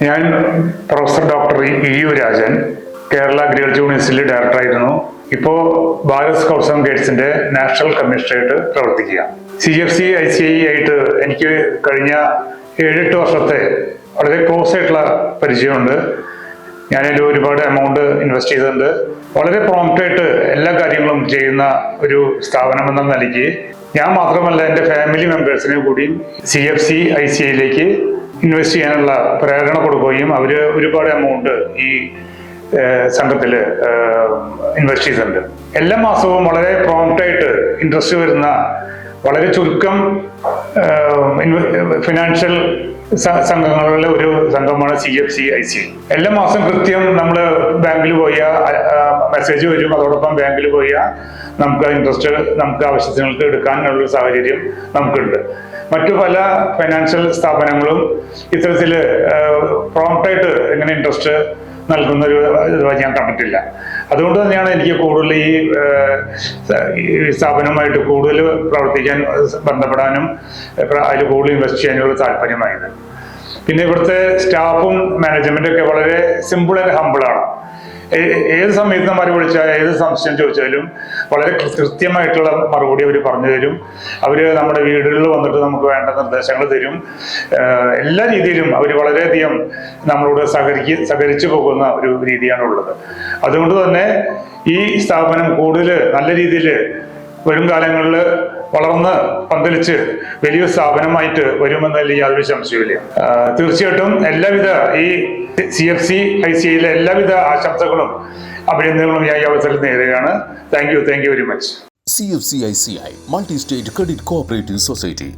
ഞാൻ professor doctor EU Rajan, Kerala agriculture യൂണിവേഴ്സിറ്റിയിലെ ഡയറക്ടറായിരുന്നു. ഇപ്പോൾ ഭാരത് സ്കൗട്ട്സ് ആൻഡ് ഗൈഡ്സിന്റെ നാഷണൽ കമ്മീഷണറായിട്ട് പ്രവർത്തിക്കുക. CFC ICI ആയിട്ട് എനിക്ക് കഴിഞ്ഞ 7-8 വർഷത്തെ വളരെ ക്ലോസ് ആയിട്ടുള്ള പരിചയമുണ്ട്. ഞാനതിൽ ഒരുപാട് എമൗണ്ട് ഇൻവെസ്റ്റ് ചെയ്തിട്ടുണ്ട്. വളരെ പ്രോംപ്റ്റായിട്ട് എല്ലാ കാര്യങ്ങളും ചെയ്യുന്ന ഒരു സ്ഥാപനം എന്ന നിലയ്ക്ക് ഞാൻ മാത്രമല്ല എൻ്റെ ഫാമിലി മെമ്പേഴ്സിനെ കൂടി CFC ICIയിലേക്ക് ഇൻവെസ്റ്റ് ചെയ്യാനുള്ള പ്രേരണ കൊടുക്കുകയും അവർ ഒരുപാട് എമൗണ്ട് ഈ സംഘത്തിൽ ഇൻവെസ്റ്റ് ചെയ്തിട്ടുണ്ട്. എല്ലാ മാസവും വളരെ പ്രോംപ്റ്റായിട്ട് ഇൻട്രസ്റ്റ് വരുന്ന വളരെ ചുരുക്കം ഫിനാൻഷ്യൽ സംഘങ്ങളിലെ ഒരു സംഘമാണ് CFC ICI. എല്ലാ മാസം കൃത്യം നമ്മൾ ബാങ്കിൽ പോയാൽ മെസ്സേജ് വരും. അതോടൊപ്പം ബാങ്കിൽ പോയാൽ നമുക്ക് ഇൻട്രസ്റ്റ് നമുക്ക് ആവശ്യത്തിനൾക്ക് എടുക്കാനുള്ള സാഹചര്യം നമുക്കുണ്ട്. മറ്റു പല ഫൈനാൻഷ്യൽ സ്ഥാപനങ്ങളും ഇത്തരത്തിൽ പ്രോംപ്റ്റായിട്ട് എങ്ങനെ ഇൻട്രസ്റ്റ് നൽകുന്ന ഒരു ഞാൻ കണ്ടിട്ടില്ല. അതുകൊണ്ട് തന്നെയാണ് എനിക്ക് കൂടുതൽ ഈ സ്ഥാപനവുമായിട്ട് കൂടുതൽ പ്രവർത്തിക്കാൻ ബന്ധപ്പെടാനും അതിൽ കൂടുതൽ ഇൻവെസ്റ്റ് ചെയ്യാനുള്ള താല്പര്യമായത്. പിന്നെ ഇവിടുത്തെ സ്റ്റാഫും മാനേജ്മെന്റും ഒക്കെ വളരെ സിമ്പിൾ ആൻഡ് ഹമ്പിളാണ്. ഏത് സമയത്ത് നമ്മൾ വിളിച്ചാൽ ഏത് സംശയം ചോദിച്ചാലും വളരെ കൃത്യമായിട്ടുള്ള മറുപടി അവർ പറഞ്ഞു തരും. അവർ നമ്മുടെ വീടുകളിൽ വന്നിട്ട് നമുക്ക് വേണ്ട നിർദ്ദേശങ്ങൾ തരും. എല്ലാ രീതിയിലും അവർ വളരെയധികം നമ്മളോട് സഹകരിച്ചു പോകുന്ന ഒരു രീതിയാണുള്ളത്. അതുകൊണ്ട് തന്നെ ഈ സ്ഥാപനം കൂടുതൽ നല്ല രീതിയിൽ വരും കാലങ്ങളിൽ വളർന്ന് പന്തലിച്ച് വലിയൊരു സ്ഥാപനമായിട്ട് വരുമെന്നതിൽ യാതൊരു സംശയമില്ല. തീർച്ചയായിട്ടും എല്ലാവിധ ഈ CFC ICIയിലെ എല്ലാവിധ ആശംസകളും അഭിനന്ദനങ്ങളും ഞാൻ ഈ അവസരത്തിൽ നേരുകയാണ്. Thank you very much. CFC ICI Multi-State Credit Cooperative Society.